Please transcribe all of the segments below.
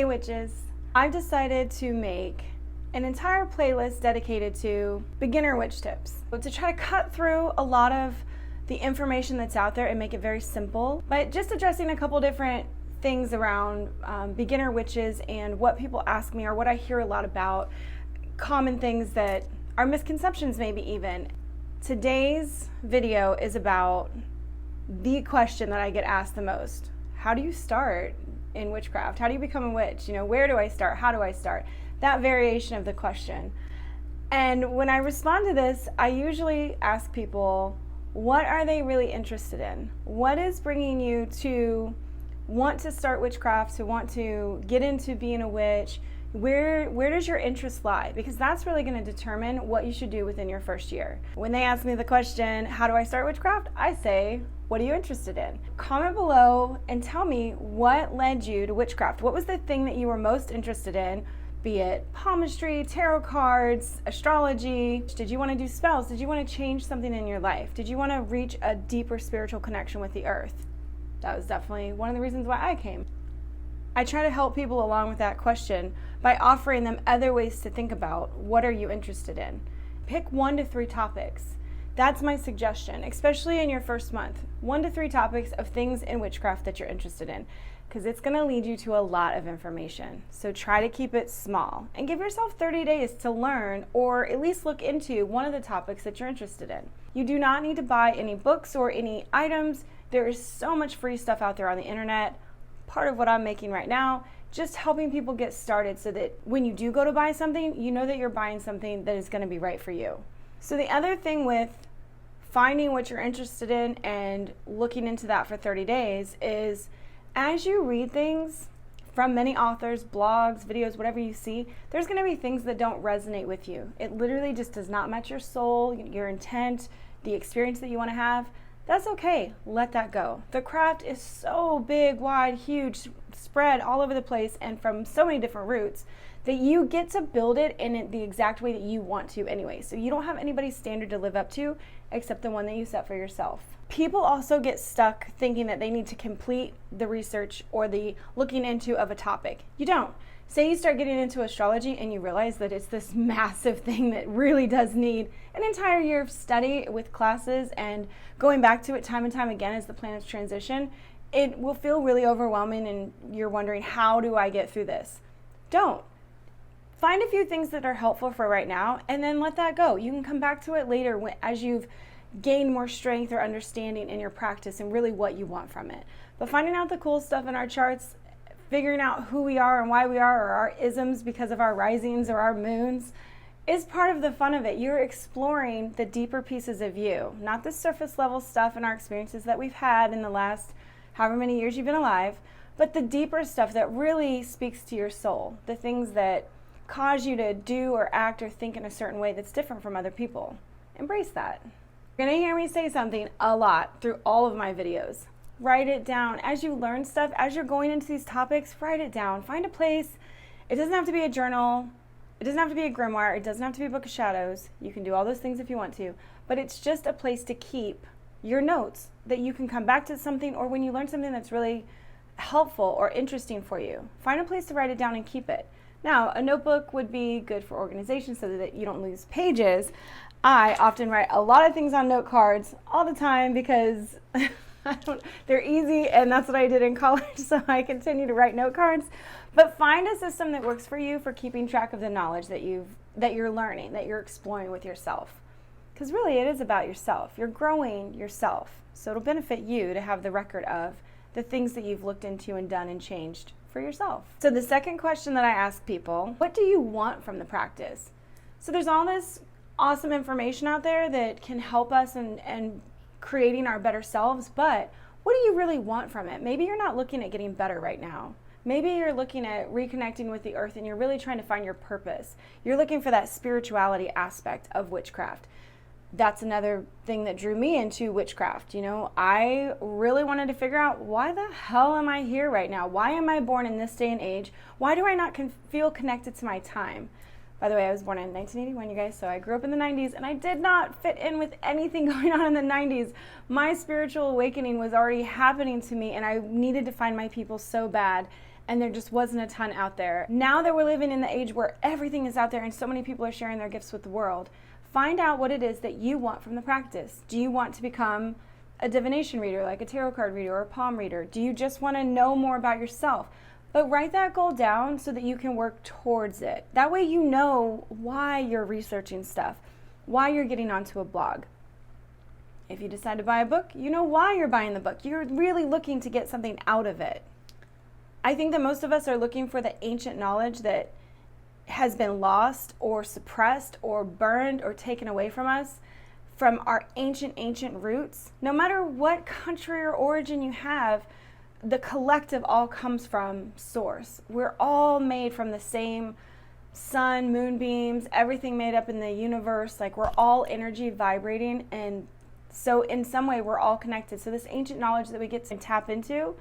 Hey witches, I've decided to make an entire playlist dedicated to beginner witch tips. To try to cut through a lot of the information that's out there and make it very simple, but just addressing a couple different things around beginner witches and what people ask me or what I hear a lot about, common things that are misconceptions maybe even. Today's video is about the question that I get asked the most. How do you start in witchcraft? How do you become a witch? Where do I start? How do I start? That variation of the question. And when I respond to this, I usually ask people, what are they really interested in? What is bringing you to want to start witchcraft, to want to get into being a witch? Where does your interest lie? Because that's really going to determine what you should do within your first year. When they ask me the question, how do I start witchcraft? I say, what are you interested in? Comment below and tell me what led you to witchcraft. What was the thing that you were most interested in? Be it palmistry, tarot cards, astrology. Did you want to do spells? Did you want to change something in your life? Did you want to reach a deeper spiritual connection with the earth? That was definitely one of the reasons why I came. I try to help people along with that question by offering them other ways to think about what are you interested in. Pick 1 to 3 topics. That's my suggestion, especially in your first month. 1 to 3 topics of things in witchcraft that you're interested in, because it's going to lead you to a lot of information. So try to keep it small and give yourself 30 days to learn or at least look into one of the topics that you're interested in. You do not need to buy any books or any items. There is so much free stuff out there on the internet. Part of what I'm making right now, just helping people get started so that when you do go to buy something, you know that you're buying something that is going to be right for you. So the other thing with finding what you're interested in and looking into that for 30 days is as you read things from many authors, blogs, videos, whatever you see, there's going to be things that don't resonate with you. It literally just does not match your soul, your intent, the experience that you want to have. That's okay. Let that go. The craft is so big, wide, huge, spread all over the place and from so many different roots that you get to build it in the exact way that you want to anyway. So you don't have anybody's standard to live up to except the one that you set for yourself. People also get stuck thinking that they need to complete the research or the looking into of a topic. You don't. Say you start getting into astrology and you realize that it's this massive thing that really does need an entire year of study with classes and going back to it time and time again as the planets transition. It will feel really overwhelming and you're wondering, how do I get through this? Don't. Find a few things that are helpful for right now and then let that go. You can come back to it later as you've gained more strength or understanding in your practice and really what you want from it. But finding out the cool stuff in our charts, figuring out who we are and why we are, or our isms because of our risings or our moons, is part of the fun of it. You're exploring the deeper pieces of you, not the surface level stuff and our experiences that we've had in the last however many years you've been alive, but the deeper stuff that really speaks to your soul, the things that cause you to do or act or think in a certain way that's different from other people. Embrace that. You're gonna hear me say something a lot through all of my videos. Write it down. As you learn stuff, as you're going into these topics, write it down. Find a place. It doesn't have to be a journal. It doesn't have to be a grimoire. It doesn't have to be a book of shadows. You can do all those things if you want to, but it's just a place to keep your notes that you can come back to something, or when you learn something that's really helpful or interesting for you, find a place to write it down and keep it. Now, a notebook would be good for organization so that you don't lose pages. I often write a lot of things on note cards all the time because they're easy, and that's what I did in college, so I continue to write note cards. But find a system that works for you for keeping track of the knowledge that you're learning, that you're exploring with yourself. Because really it is about yourself. You're growing yourself. So it'll benefit you to have the record of the things that you've looked into and done and changed for yourself. So the second question that I ask people, what do you want from the practice? So there's all this awesome information out there that can help us and creating our better selves, but what do you really want from it? Maybe you're not looking at getting better right now. Maybe you're looking at reconnecting with the earth and you're really trying to find your purpose. You're looking for that spirituality aspect of witchcraft. That's another thing that drew me into witchcraft. I really wanted to figure out, why the hell am I here right now? Why am I born in this day and age? Why do I not feel connected to my time? By the way, I was born in 1981, you guys, so I grew up in the 90s, and I did not fit in with anything going on in the 90s. My spiritual awakening was already happening to me, and I needed to find my people so bad. and there just wasn't a ton out there. Now that we're living in the age where everything is out there and so many people are sharing their gifts with the world, find out what it is that you want from the practice. Do you want to become a divination reader, like a tarot card reader or a palm reader? Do you just want to know more about yourself? But write that goal down so that you can work towards it. That way you know why you're researching stuff, why you're getting onto a blog. If you decide to buy a book, you know why you're buying the book. You're really looking to get something out of it. I think that most of us are looking for the ancient knowledge that has been lost or suppressed or burned or taken away from us, from our ancient roots. No matter what country or origin you have, the collective all comes from source. We're all made from the same sun, moonbeams, everything made up in the universe. Like, we're all energy vibrating, and so in some way we're all connected. So this ancient knowledge that we get to tap into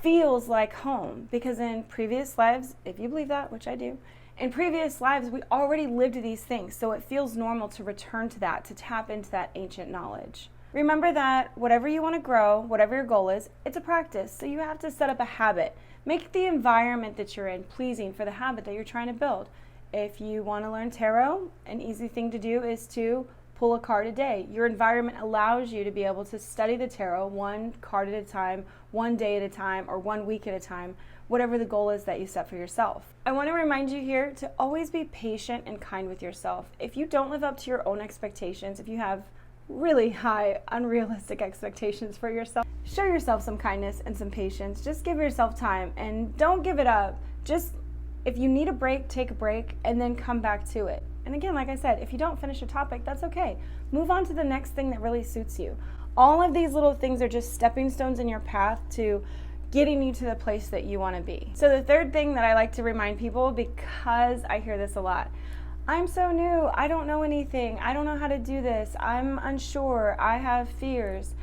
feels like home, because in previous lives, if you believe that, which I do, in previous lives we already lived these things. So it feels normal to return to that, to tap into that ancient knowledge. Remember that whatever you want to grow, whatever your goal is, it's a practice. So you have to set up a habit. Make the environment that you're in pleasing for the habit that you're trying to build. If you want to learn tarot, an easy thing to do is to pull a card a day. Your environment allows you to be able to study the tarot one card at a time, one day at a time, or 1 week at a time, whatever the goal is that you set for yourself. I want to remind you here to always be patient and kind with yourself. If you don't live up to your own expectations, if you have really high, unrealistic expectations for yourself, show yourself some kindness and some patience. Just give yourself time and don't give it up. Just, if you need a break, take a break and then come back to it. And again, like I said, if you don't finish a topic, that's okay. Move on to the next thing that really suits you. All of these little things are just stepping stones in your path to getting you to the place that you want to be. So the third thing that I like to remind people, because I hear this a lot, I'm so new, I don't know anything, I don't know how to do this, I'm unsure, I have fears.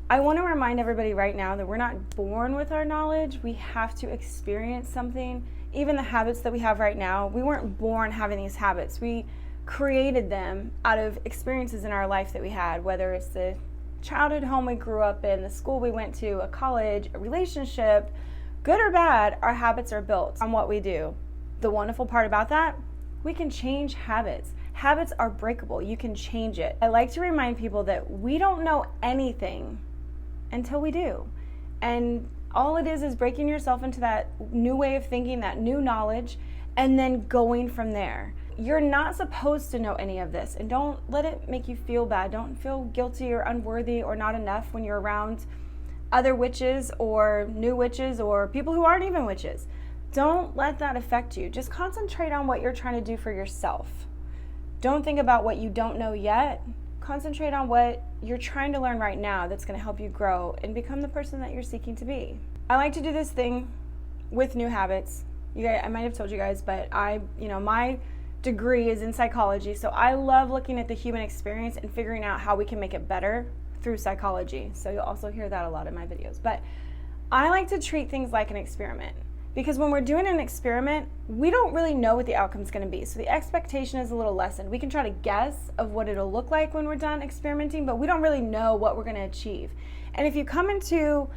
I want to remind everybody right now that we're not born with our knowledge. We have to experience something. Even the habits that we have right now, we weren't born having these habits. We created them out of experiences in our life that we had, whether it's the childhood home we grew up in, the school we went to, a college, a relationship, good or bad, our habits are built on what we do. The wonderful part about that, we can change habits. Habits are breakable. You can change it. I like to remind people that we don't know anything until we do. And all it is breaking yourself into that new way of thinking, that new knowledge, and then going from there. You're not supposed to know any of this, and don't let it make you feel bad. Don't feel guilty or unworthy or not enough when you're around other witches or new witches or people who aren't even witches. Don't let that affect you. Just concentrate on what you're trying to do for yourself. Don't think about what you don't know yet. Concentrate on what you're trying to learn right now that's going to help you grow and become the person that you're seeking to be. I like to do this thing with new habits. You guys, I might have told you guys, but my degree is in psychology, so I love looking at the human experience and figuring out how we can make it better through psychology. So you'll also hear that a lot in my videos. But I like to treat things like an experiment. Because when we're doing an experiment, we don't really know what the outcome's going to be. So the expectation is a little lessened. We can try to guess of what it'll look like when we're done experimenting, but we don't really know what we're going to achieve. And if you come into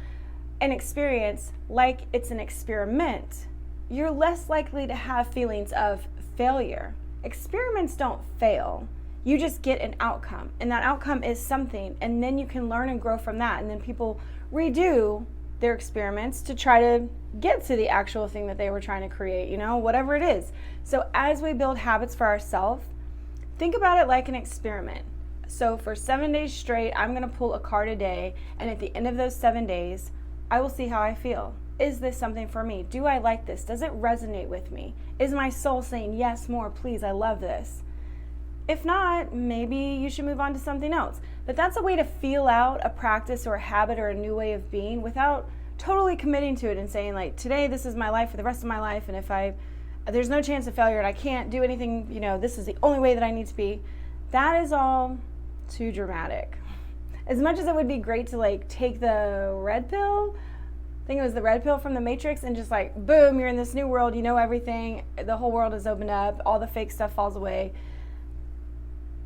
an experience like it's an experiment, you're less likely to have feelings of failure. Experiments don't fail. You just get an outcome, and that outcome is something, and then you can learn and grow from that. And then people redo their experiments to try to get to the actual thing that they were trying to create, whatever it is. So as we build habits for ourselves, think about it like an experiment. So for 7 days straight, I'm going to pull a card a day, and at the end of those 7 days, I will see how I feel. Is this something for me? Do I like this? Does it resonate with me? Is my soul saying, yes, more, please, I love this? If not, maybe you should move on to something else. But that's a way to feel out a practice or a habit or a new way of being without totally committing to it and saying, like, today this is my life for the rest of my life, and if there's no chance of failure and I can't do anything, this is the only way that I need to be. That is all too dramatic. As much as it would be great to take the red pill, I think it was the red pill from the Matrix, and just boom, you're in this new world, you know everything, the whole world is opened up, all the fake stuff falls away.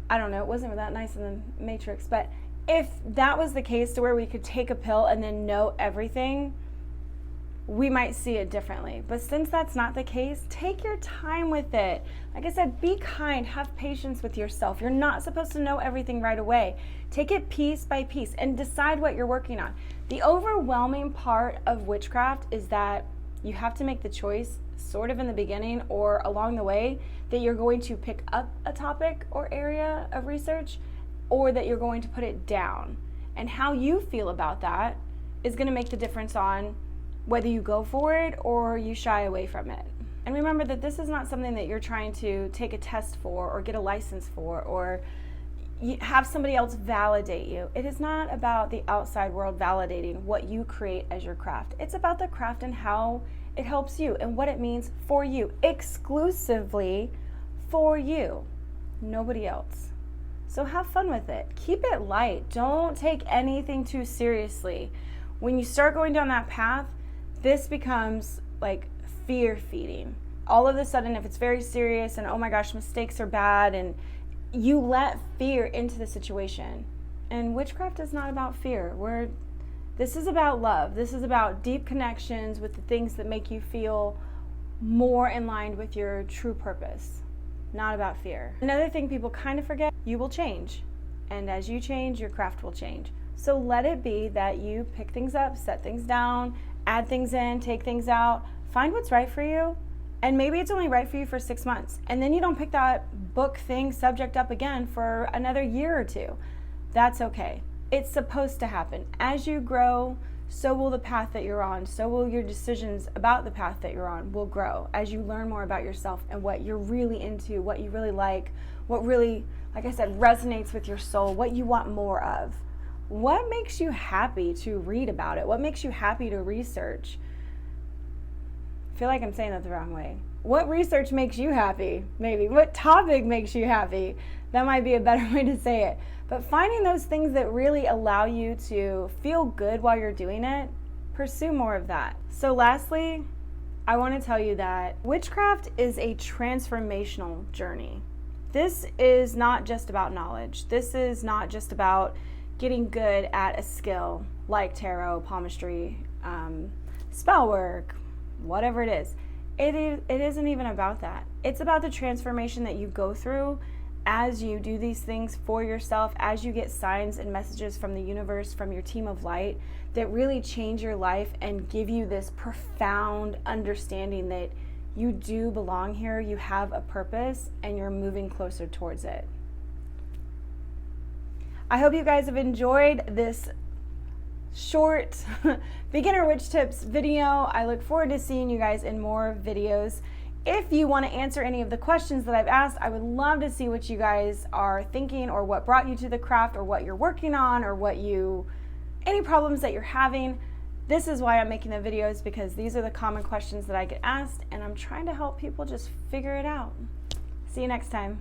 I don't know, it wasn't that nice in the Matrix, but if that was the case to where we could take a pill and then know everything, we might see it differently. But since that's not the case, take your time with it. Like I said, be kind, have patience with yourself. You're not supposed to know everything right away. Take it piece by piece and decide what you're working on. The overwhelming part of witchcraft is that you have to make the choice sort of in the beginning or along the way that you're going to pick up a topic or area of research, or that you're going to put it down. And how you feel about that is going to make the difference on whether you go for it or you shy away from it. And remember that this is not something that you're trying to take a test for or get a license for or have somebody else validate you. It is not about the outside world validating what you create as your craft. It's about the craft and how it helps you and what it means for you, exclusively for you, nobody else. So have fun with it. Keep it light. Don't take anything too seriously. When you start going down that path, this becomes like fear feeding. All of a sudden, if it's very serious and oh my gosh, mistakes are bad, and you let fear into the situation. And witchcraft is not about fear. This is about love. This is about deep connections with the things that make you feel more in line with your true purpose, not about fear. Another thing people kind of forget, you will change. And as you change, your craft will change. So let it be that you pick things up, set things down, add things in, take things out, find what's right for you. And maybe it's only right for you for 6 months. And then you don't pick that book, thing, subject up again for another year or two. That's okay. It's supposed to happen. As you grow, so will the path that you're on. So will your decisions about the path that you're on will grow as you learn more about yourself and what you're really into, what you really like, what really, like I said, resonates with your soul, what you want more of. What makes you happy to read about it? What makes you happy to research? I feel like I'm saying that the wrong way. What research makes you happy? Maybe. What topic makes you happy? That might be a better way to say it. But finding those things that really allow you to feel good while you're doing it, pursue more of that. So lastly, I want to tell you that witchcraft is a transformational journey. This is not just about knowledge. This is not just about getting good at a skill like tarot, palmistry, spell work, whatever it is. It isn't even about that. It's about the transformation that you go through as you do these things for yourself, as you get signs and messages from the universe, from your team of light, that really change your life and give you this profound understanding that you do belong here, you have a purpose, and you're moving closer towards it. I hope you guys have enjoyed this short beginner witch tips video. I look forward to seeing you guys in more videos. If you want to answer any of the questions that I've asked, I would love to see what you guys are thinking, or what brought you to the craft, or what you're working on, or any problems that you're having. This is why I'm making the videos, because these are the common questions that I get asked, and I'm trying to help people just figure it out. See you next time.